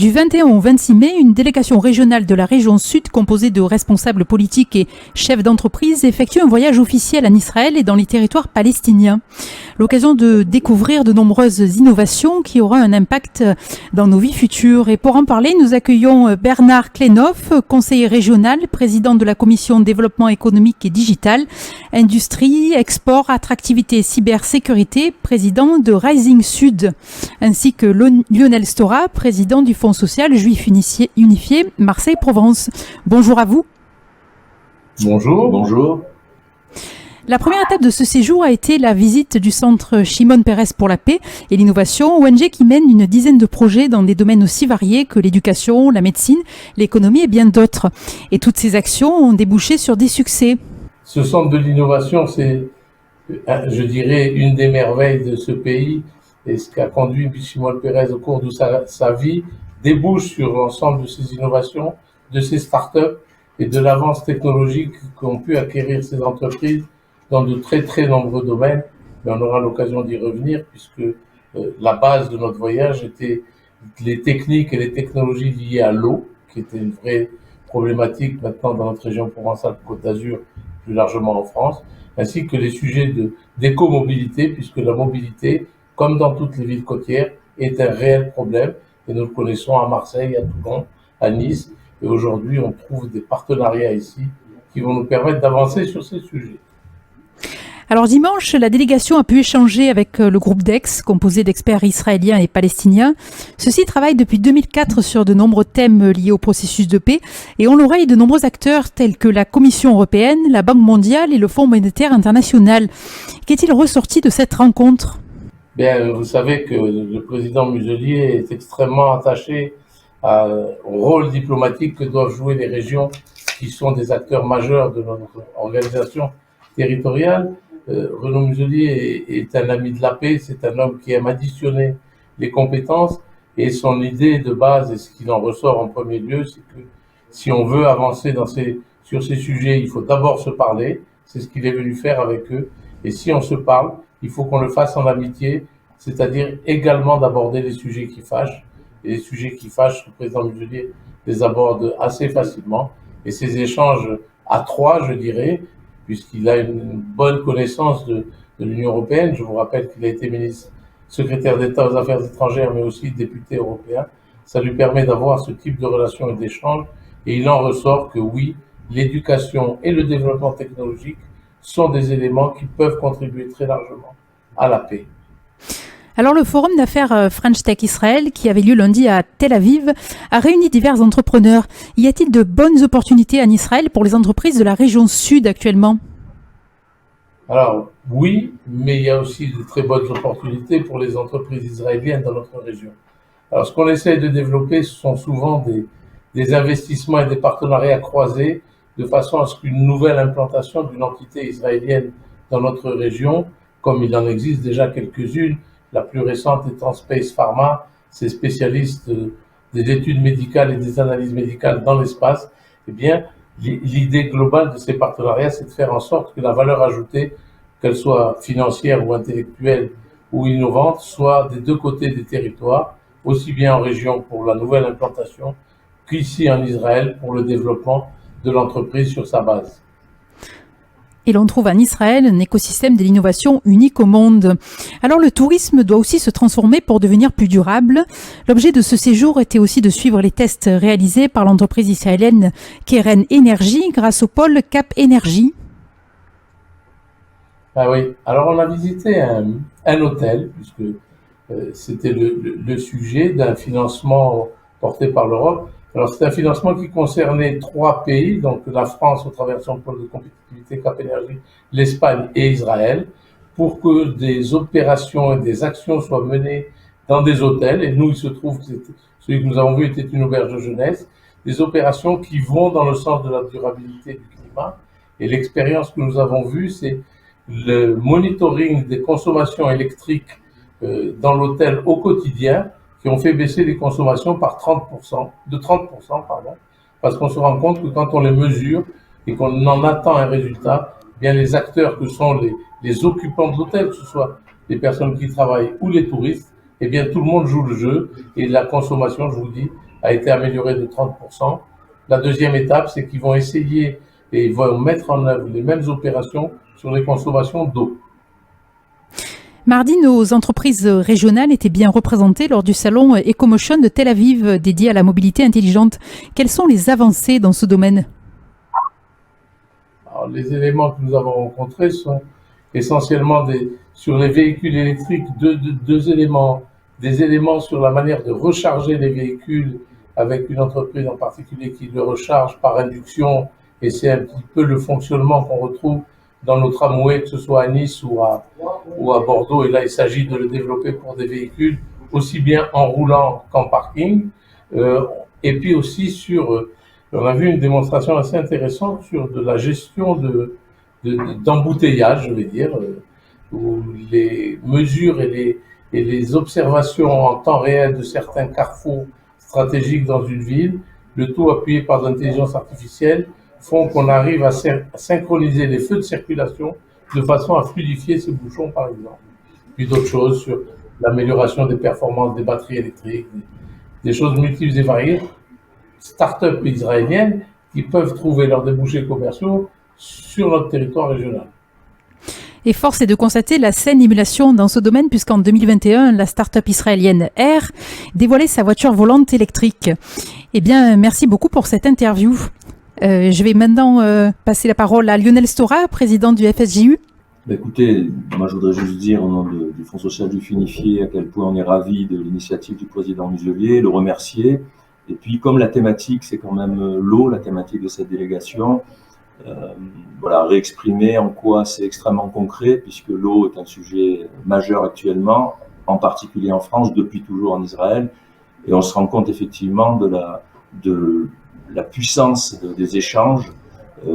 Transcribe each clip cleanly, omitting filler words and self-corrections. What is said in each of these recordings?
Du 21 au 26 mai, une délégation régionale de la région Sud, composée de responsables politiques et chefs d'entreprise, effectue un voyage officiel en Israël et dans les territoires palestiniens. L'occasion de découvrir de nombreuses innovations qui auront un impact dans nos vies futures. Et pour en parler, nous accueillons Bernard Klenhoff, conseiller régional, président de la commission développement économique et digital, industrie, export, attractivité et cybersécurité, président de Rising Sud, ainsi que Lionel Stora, président du Fonds social juif unifié Marseille-Provence. Bonjour à vous. Bonjour. Bonjour. La première étape de ce séjour a été la visite du centre Shimon Peres pour la paix et l'innovation, ONG qui mène une dizaine de projets dans des domaines aussi variés que l'éducation, la médecine, l'économie et bien d'autres. Et toutes ces actions ont débouché sur des succès. Ce centre de l'innovation, c'est, je dirais, une des merveilles de ce pays. Et ce qu'a conduit Shimon Peres au cours de sa vie débouche sur l'ensemble de ces innovations, de ces startups et de l'avance technologique qu'ont pu acquérir ces entreprises dans de très très nombreux domaines. Mais on aura l'occasion d'y revenir puisque la base de notre voyage était les techniques et les technologies liées à l'eau, qui était une vraie problématique maintenant dans notre région Provence-Alpes-Côte d'Azur, plus largement en France, ainsi que les sujets d'écomobilité, puisque la mobilité, comme dans toutes les villes côtières, est un réel problème. Et nous le connaissons à Marseille, à Toulon, à Nice. Et aujourd'hui, on trouve des partenariats ici qui vont nous permettre d'avancer sur ces sujets. Alors dimanche, la délégation a pu échanger avec le groupe DEX, composé d'experts israéliens et palestiniens. Ceux-ci travaillent depuis 2004 sur de nombreux thèmes liés au processus de paix et ont l'oreille de nombreux acteurs tels que la Commission européenne, la Banque mondiale et le Fonds monétaire international. Qu'est-il ressorti de cette rencontre ? Bien, vous savez que le président Muselier est extrêmement attaché au rôle diplomatique que doivent jouer les régions qui sont des acteurs majeurs de notre organisation territoriale. Renaud Muselier est un ami de la paix, c'est un homme qui aime additionner les compétences et son idée de base, et ce qu'il en ressort en premier lieu, c'est que si on veut avancer sur ces sujets, il faut d'abord se parler, c'est ce qu'il est venu faire avec eux, et si on se parle, il faut qu'on le fasse en amitié, c'est-à-dire également d'aborder les sujets qui fâchent, et les sujets qui fâchent, le président Muselier les aborde assez facilement, et ces échanges à trois, je dirais, puisqu'il a une bonne connaissance de l'Union européenne. Je vous rappelle qu'il a été secrétaire d'État aux Affaires étrangères, mais aussi député européen. Ça lui permet d'avoir ce type de relations et d'échanges. Et il en ressort que oui, l'éducation et le développement technologique sont des éléments qui peuvent contribuer très largement à la paix. Alors le forum d'affaires French Tech Israël, qui avait lieu lundi à Tel Aviv, a réuni divers entrepreneurs. Y a-t-il de bonnes opportunités en Israël pour les entreprises de la région sud actuellement ? Alors oui, mais il y a aussi de très bonnes opportunités pour les entreprises israéliennes dans notre région. Alors ce qu'on essaie de développer, ce sont souvent des investissements et des partenariats croisés de façon à ce qu'une nouvelle implantation d'une entité israélienne dans notre région, comme il en existe déjà quelques-unes, la plus récente étant Space Pharma, ces spécialistes des études médicales et des analyses médicales dans l'espace. Eh bien, l'idée globale de ces partenariats, c'est de faire en sorte que la valeur ajoutée, qu'elle soit financière ou intellectuelle ou innovante, soit des deux côtés des territoires, aussi bien en région pour la nouvelle implantation qu'ici en Israël pour le développement de l'entreprise sur sa base. Et l'on trouve en Israël un écosystème de l'innovation unique au monde. Alors le tourisme doit aussi se transformer pour devenir plus durable. L'objet de ce séjour était aussi de suivre les tests réalisés par l'entreprise israélienne Keren Energy grâce au pôle Cap Énergie. Ah oui, alors on a visité un hôtel, puisque c'était le sujet d'un financement porté par l'Europe. Alors c'est un financement qui concernait 3 pays, donc la France au travers de son pôle de compétitivité Cap Énergie, l'Espagne et Israël, pour que des opérations et des actions soient menées dans des hôtels. Et nous, il se trouve que celui que nous avons vu était une auberge de jeunesse, des opérations qui vont dans le sens de la durabilité du climat. Et l'expérience que nous avons vue, c'est le monitoring des consommations électriques dans l'hôtel au quotidien, qui ont fait baisser les consommations de 30%, parce qu'on se rend compte que quand on les mesure et qu'on en attend un résultat, bien les acteurs que sont les occupants de l'hôtel, que ce soit les personnes qui travaillent ou les touristes, eh bien tout le monde joue le jeu et la consommation, je vous dis, a été améliorée de 30%. La deuxième étape, c'est qu'ils vont essayer et ils vont mettre en œuvre les mêmes opérations sur les consommations d'eau. Mardi, nos entreprises régionales étaient bien représentées lors du salon EcoMotion de Tel Aviv dédié à la mobilité intelligente. Quelles sont les avancées dans ce domaine? Alors, les éléments que nous avons rencontrés sont essentiellement sur les véhicules électriques, deux éléments. Des éléments sur la manière de recharger les véhicules avec une entreprise en particulier qui le recharge par induction, et c'est un petit peu le fonctionnement qu'on retrouve dans nos tramways, que ce soit à Nice ou à Bordeaux. Et là, il s'agit de le développer pour des véhicules aussi bien en roulant qu'en parking. Et puis aussi on a vu une démonstration assez intéressante sur de la gestion d'embouteillage, je vais dire, où les mesures et les observations en temps réel de certains carrefours stratégiques dans une ville, le tout appuyé par l'intelligence artificielle, font qu'on arrive à synchroniser les feux de circulation de façon à fluidifier ces bouchons, par exemple. Puis d'autres choses sur l'amélioration des performances des batteries électriques, des choses multiples et variées, start-up israéliennes qui peuvent trouver leurs débouchés commerciaux sur notre territoire régional. Et force est de constater la saine émulation dans ce domaine, puisqu'en 2021, la start-up israélienne Air dévoilait sa voiture volante électrique. Eh bien, merci beaucoup pour cette interview. Je vais maintenant passer la parole à Lionel Stora, président du FSJU. Écoutez, moi je voudrais juste dire au nom du Fonds social du Finifié à quel point on est ravis de l'initiative du président Muselier, le remercier. Et puis comme la thématique c'est quand même l'eau, la thématique de cette délégation, réexprimer en quoi c'est extrêmement concret, puisque l'eau est un sujet majeur actuellement, en particulier en France, depuis toujours en Israël, et on se rend compte effectivement de la puissance des échanges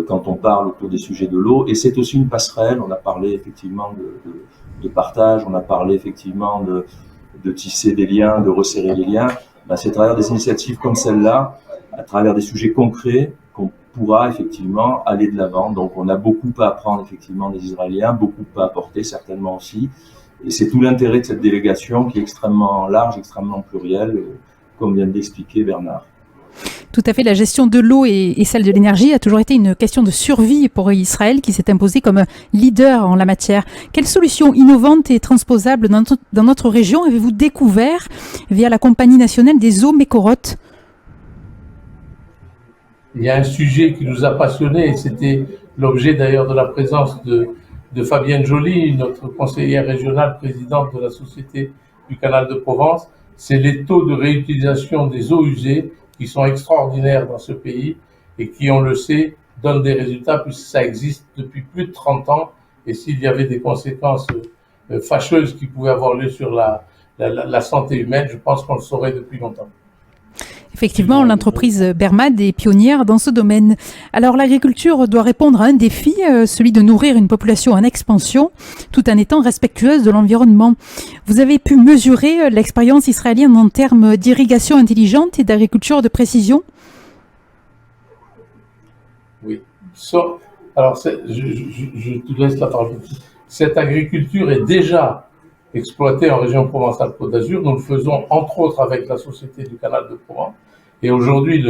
quand on parle autour des sujets de l'eau. Et c'est aussi une passerelle, on a parlé effectivement de partage, on a parlé effectivement de tisser des liens, de resserrer les liens. C'est à travers des initiatives comme celle-là, à travers des sujets concrets, qu'on pourra effectivement aller de l'avant. Donc on a beaucoup à apprendre effectivement des Israéliens, beaucoup à apporter certainement aussi. Et c'est tout l'intérêt de cette délégation qui est extrêmement large, extrêmement plurielle, comme vient de l'expliquer Bernard. Tout à fait, la gestion de l'eau et celle de l'énergie a toujours été une question de survie pour Israël qui s'est imposé comme leader en la matière. Quelles solutions innovantes et transposables dans notre région avez-vous découvert via la Compagnie nationale des eaux Mekorot? Il y a un sujet qui nous a passionnés, et c'était l'objet d'ailleurs de la présence de Fabienne Joly, notre conseillère régionale présidente de la Société du Canal de Provence, c'est les taux de réutilisation des eaux usées qui sont extraordinaires dans ce pays et qui, on le sait, donnent des résultats puisque ça existe depuis plus de 30 ans. Et s'il y avait des conséquences fâcheuses qui pouvaient avoir lieu sur la santé humaine, je pense qu'on le saurait depuis longtemps. Effectivement, l'entreprise Bermad est pionnière dans ce domaine. Alors l'agriculture doit répondre à un défi, celui de nourrir une population en expansion, tout en étant respectueuse de l'environnement. Vous avez pu mesurer l'expérience israélienne en termes d'irrigation intelligente et d'agriculture de précision? Oui. Alors, je te laisse la parole. Cette agriculture est déjà exploitée en région Provence-Alpes-Côte d'Azur. Nous le faisons entre autres avec la Société du Canal de Provence. Et aujourd'hui,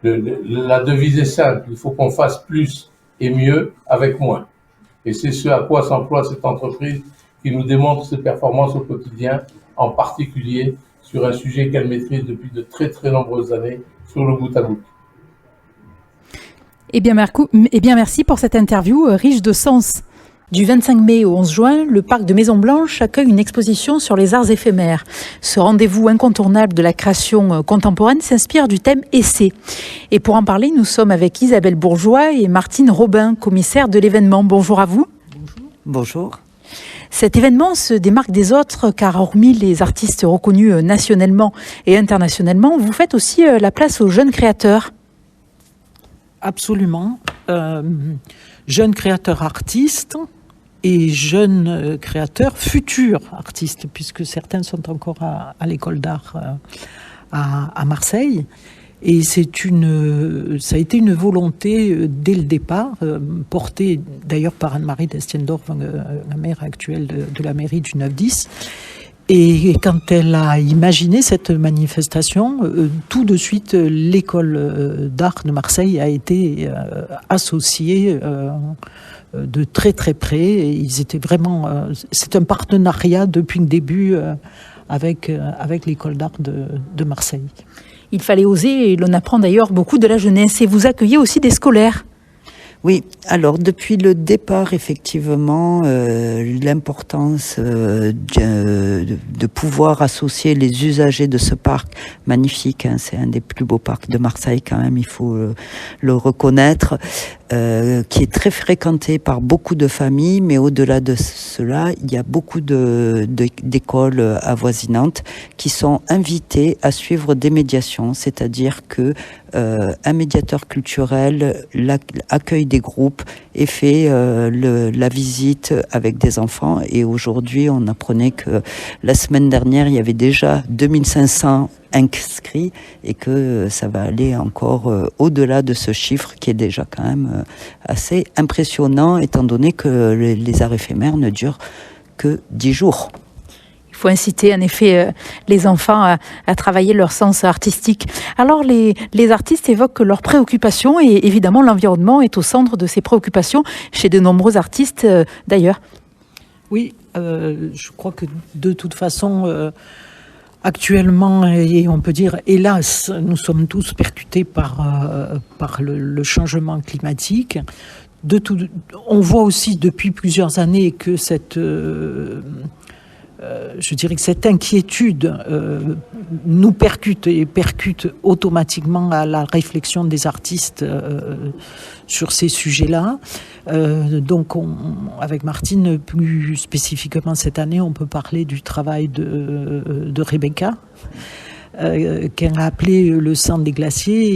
la devise est simple, il faut qu'on fasse plus et mieux avec moins. Et c'est ce à quoi s'emploie cette entreprise qui nous démontre ses performances au quotidien, en particulier sur un sujet qu'elle maîtrise depuis de très très nombreuses années, sur le goutte à goutte. Eh bien, merci pour cette interview riche de sens. Du 25 mai au 11 juin, le parc de Maison-Blanche accueille une exposition sur les arts éphémères. Ce rendez-vous incontournable de la création contemporaine s'inspire du thème essai. Et pour en parler, nous sommes avec Isabelle Bourgeois et Martine Robin, commissaires de l'événement. Bonjour à vous. Bonjour. Cet événement se démarque des autres car hormis les artistes reconnus nationalement et internationalement, vous faites aussi la place aux jeunes créateurs. Absolument. Jeunes créateurs artistes et jeunes créateurs futurs artistes, puisque certains sont encore à l'école d'art à Marseille. Et ça a été une volonté dès le départ, portée d'ailleurs par Anne-Marie Destiendorf, la maire actuelle de la mairie du 9-10, Et quand elle a imaginé cette manifestation, tout de suite, l'école d'art de Marseille a été associée de très très près. Et ils étaient vraiment. C'est un partenariat depuis le début avec l'école d'art de Marseille. Il fallait oser, et l'on apprend d'ailleurs beaucoup de la jeunesse. Et vous accueillez aussi des scolaires. Oui, alors depuis le départ, effectivement, l'importance de pouvoir associer les usagers de ce parc magnifique, hein, c'est un des plus beaux parcs de Marseille quand même, il faut le reconnaître, qui est très fréquenté par beaucoup de familles, mais au-delà de cela, il y a beaucoup d'écoles avoisinantes qui sont invitées à suivre des médiations, c'est-à-dire que un médiateur culturel accueille des groupes et fait la visite avec des enfants. Et aujourd'hui, on apprenait que la semaine dernière, il y avait déjà 2500 inscrits et que ça va aller encore au-delà de ce chiffre qui est déjà quand même assez impressionnant étant donné que les arts éphémères ne durent que 10 jours. Il faut inciter en effet les enfants à travailler leur sens artistique. Alors les artistes évoquent leurs préoccupations et évidemment l'environnement est au centre de ces préoccupations chez de nombreux artistes d'ailleurs. Oui, je crois que de toute façon, actuellement, et on peut dire hélas, nous sommes tous percutés par le changement climatique. On voit aussi depuis plusieurs années que je dirais que cette inquiétude nous percute automatiquement à la réflexion des artistes sur ces sujets-là. Donc, avec Martine, plus spécifiquement cette année, on peut parler du travail de Rebecca, qu'elle a appelé le sang des glaciers.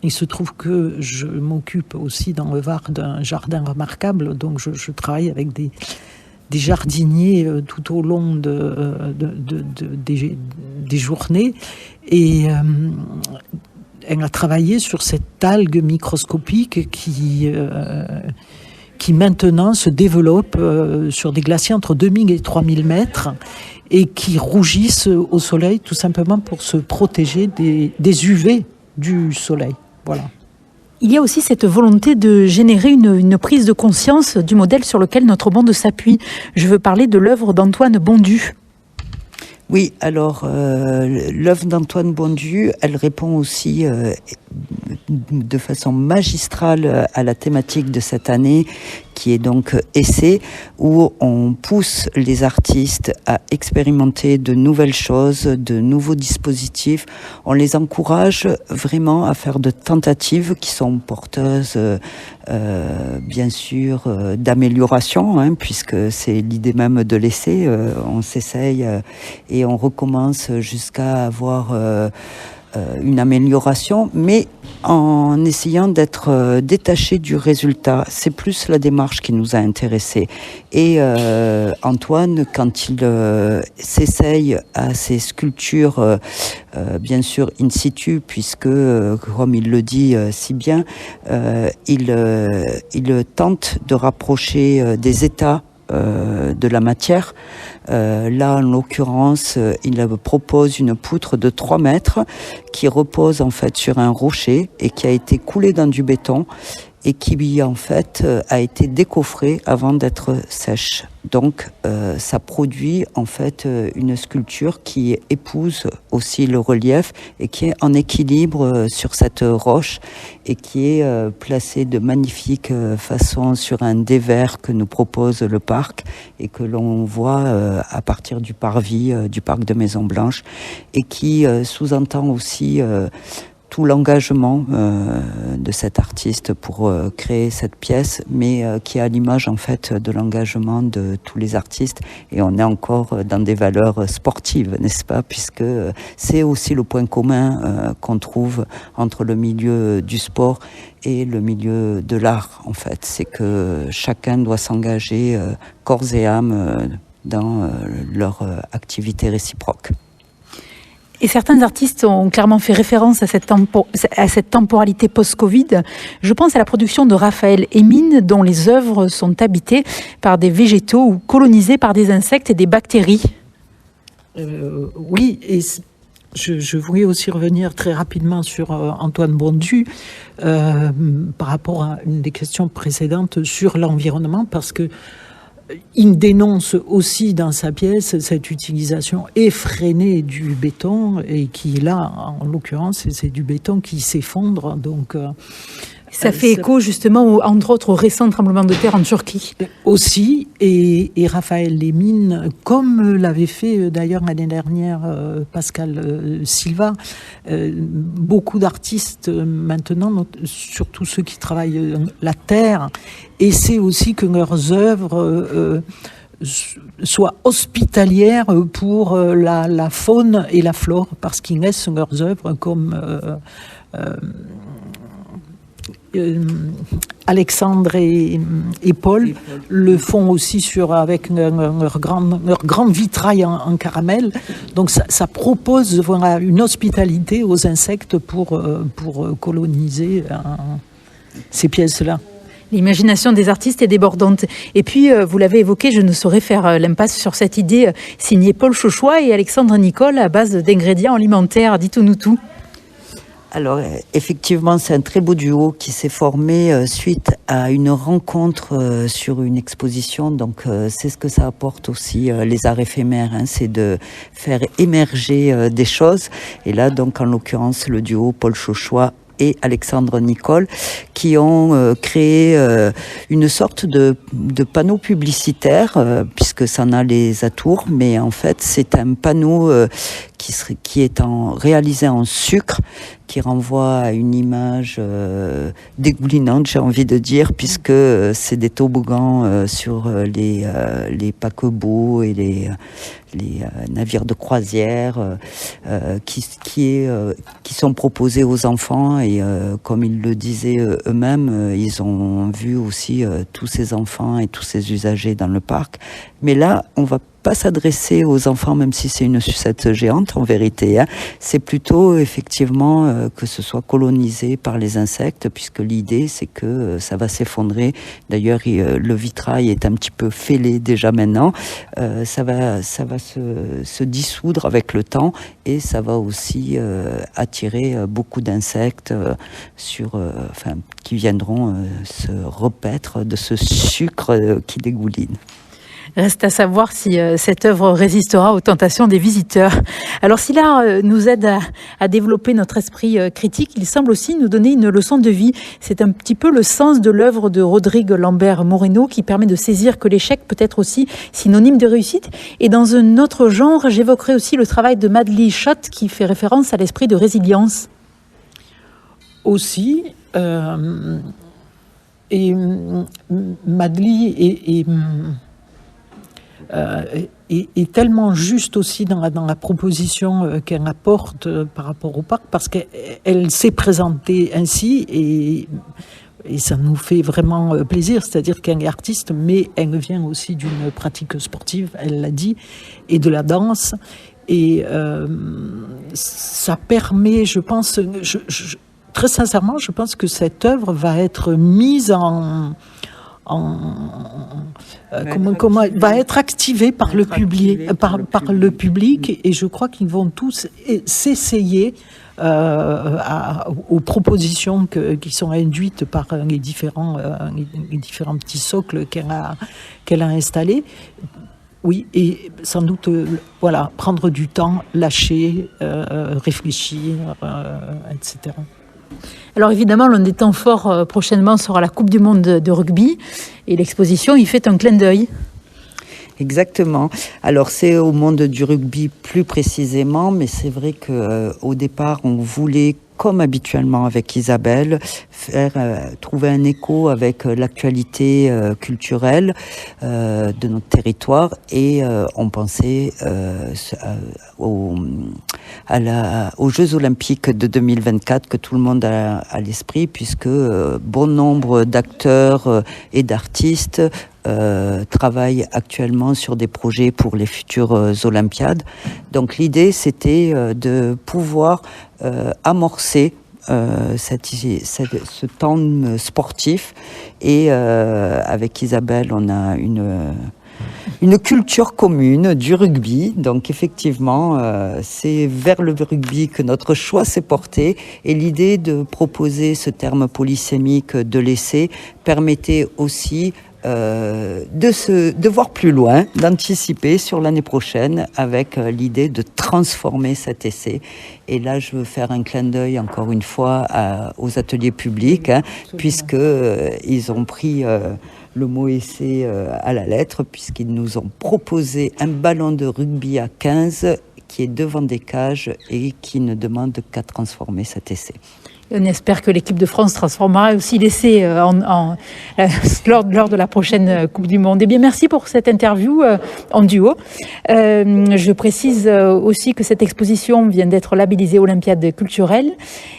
Il se trouve que je m'occupe aussi dans le Var d'un jardin remarquable, donc je travaille avec des jardiniers tout au long des journées. Et elle a travaillé sur cette algue microscopique qui maintenant se développe sur des glaciers entre 2000 et 3000 mètres et qui rougissent au soleil tout simplement pour se protéger des UV du soleil. Voilà. Il y a aussi cette volonté de générer une prise de conscience du modèle sur lequel notre monde s'appuie. Je veux parler de l'œuvre d'Antoine Bondu. Oui, alors l'œuvre d'Antoine Bondu, elle répond aussi de façon magistrale à la thématique de cette année, qui est donc Essai, où on pousse les artistes à expérimenter de nouvelles choses, de nouveaux dispositifs. On les encourage vraiment à faire de tentatives qui sont porteuses, bien sûr, d'amélioration, hein, puisque c'est l'idée même de l'essai. On s'essaye et on recommence jusqu'à avoir une amélioration, mais en essayant d'être détaché du résultat. C'est plus la démarche qui nous a intéressés. Et Antoine, quand il s'essaye à ces sculptures, bien sûr in situ, puisque, comme il le dit si bien, il tente de rapprocher des états de la matière. Là, en l'occurrence, il propose une poutre de 3 mètres qui repose en fait sur un rocher et qui a été coulée dans du béton et qui en fait a été décoffrée avant d'être sèche. Donc ça produit en fait une sculpture qui épouse aussi le relief et qui est en équilibre sur cette roche et qui est placée de magnifique façon sur un dévers que nous propose le parc et que l'on voit à partir du parvis du parc de Maison Blanche et qui sous-entend aussi tout l'engagement de cet artiste pour créer cette pièce, mais qui est à l'image en fait de l'engagement de tous les artistes. Et on est encore dans des valeurs sportives, n'est-ce pas? Puisque c'est aussi le point commun qu'on trouve entre le milieu du sport et le milieu de l'art, en fait. C'est que chacun doit s'engager corps et âme dans leur activité réciproque. Et certains artistes ont clairement fait référence à cette temporalité post-Covid. Je pense à la production de Raphaël Hémine, dont les œuvres sont habitées par des végétaux ou colonisées par des insectes et des bactéries. Oui, et je voulais aussi revenir très rapidement sur Antoine Bondu par rapport à une des questions précédentes sur l'environnement, parce que il dénonce aussi dans sa pièce cette utilisation effrénée du béton, et qui là, en l'occurrence, c'est du béton qui s'effondre. Donc ça fait écho justement, entre autres, au récent tremblement de terre en Turquie. Aussi, et Raphaël Lemine, comme l'avait fait d'ailleurs l'année dernière Pascal Silva, beaucoup d'artistes maintenant, surtout ceux qui travaillent la terre, essaient aussi que leurs œuvres soient hospitalières pour la faune et la flore, parce qu'ils laissent leurs œuvres comme... Alexandre et Paul le font aussi avec leur grand vitrail en caramel. Donc ça propose une hospitalité aux insectes pour coloniser ces pièces-là. L'imagination des artistes est débordante. Et puis, vous l'avez évoqué, je ne saurais faire l'impasse sur cette idée signée Paul Chauchois et Alexandre Nicole à base d'ingrédients alimentaires. Dites-nous tout. Alors, effectivement, c'est un très beau duo qui s'est formé suite à une rencontre sur une exposition. Donc, c'est ce que ça apporte aussi, les arts éphémères, hein, c'est de faire émerger des choses. Et là, donc, en l'occurrence, le duo Paul Chauchois et Alexandre Nicole, qui ont créé une sorte de panneau publicitaire, puisque ça en a les atours, mais en fait c'est un panneau qui est réalisé en sucre, qui renvoie à une image dégoulinante, j'ai envie de dire, puisque c'est des toboggans sur les paquebots et les navires de croisière qui sont proposés aux enfants, et comme ils le disaient eux-mêmes, ils ont vu aussi tous ces enfants et tous ces usagers dans le parc. Mais là, on va pas s'adresser aux enfants, même si c'est une sucette géante en vérité, hein. C'est plutôt effectivement que ce soit colonisé par les insectes, puisque l'idée c'est que ça va s'effondrer. D'ailleurs, le vitrail est un petit peu fêlé déjà maintenant. Ça va se dissoudre avec le temps, et ça va aussi attirer beaucoup d'insectes qui viendront se repaître de ce sucre qui dégouline. Reste à savoir si cette œuvre résistera aux tentations des visiteurs. Alors si l'art nous aide à développer notre esprit critique, il semble aussi nous donner une leçon de vie. C'est un petit peu le sens de l'œuvre de Rodrigue Lambert Moreno, qui permet de saisir que l'échec peut être aussi synonyme de réussite. Et dans un autre genre, j'évoquerai aussi le travail de Madly Schott, qui fait référence à l'esprit de résilience. Aussi, et Madly est tellement juste aussi dans la proposition qu'elle apporte par rapport au parc, parce qu'elle s'est présentée ainsi, et ça nous fait vraiment plaisir. C'est-à-dire qu'elle est artiste, mais elle vient aussi d'une pratique sportive, elle l'a dit, et de la danse, et ça permet, je pense, très sincèrement, je pense que cette œuvre va être mise va être activé par le public, par le public, et je crois qu'ils vont tous s'essayer aux propositions qui sont induites par les différents petits socles qu'elle a installés. Oui, et sans doute, prendre du temps, lâcher, réfléchir, etc. Alors évidemment, l'un des temps forts prochainement sera la Coupe du Monde de rugby, et l'exposition y fait un clin d'œil. Exactement. Alors c'est au monde du rugby plus précisément, mais c'est vrai qu'au départ on voulait, comme habituellement avec Isabelle, trouver un écho avec l'actualité culturelle de notre territoire, et on pensait aux Jeux Olympiques de 2024 que tout le monde a à l'esprit, puisque bon nombre d'acteurs et d'artistes travaillent actuellement sur des projets pour les futures Olympiades. Donc l'idée, c'était de pouvoir amorcer ce temps sportif, et avec Isabelle, on a une culture commune du rugby. Donc effectivement, c'est vers le rugby que notre choix s'est porté. Et l'idée de proposer ce terme polysémique de l'essai permettait aussi de voir plus loin, d'anticiper sur l'année prochaine avec l'idée de transformer cet essai. Et là, je veux faire un clin d'œil encore une fois aux ateliers publics, puisque ils ont pris le mot essai à la lettre, puisqu'ils nous ont proposé un ballon de rugby à 15 qui est devant des cages et qui ne demande qu'à transformer cet essai. On espère que l'équipe de France transformera aussi l'essai lors de la prochaine Coupe du Monde. Eh bien, merci pour cette interview en duo. Je précise aussi que cette exposition vient d'être labellisée Olympiade culturelle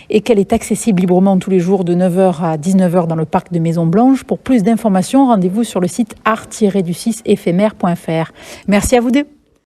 et qu'elle est accessible librement tous les jours de 9h à 19h dans le parc de Maison-Blanche. Pour plus d'informations, rendez-vous sur le site art-du6éphémère.fr. Merci à vous deux.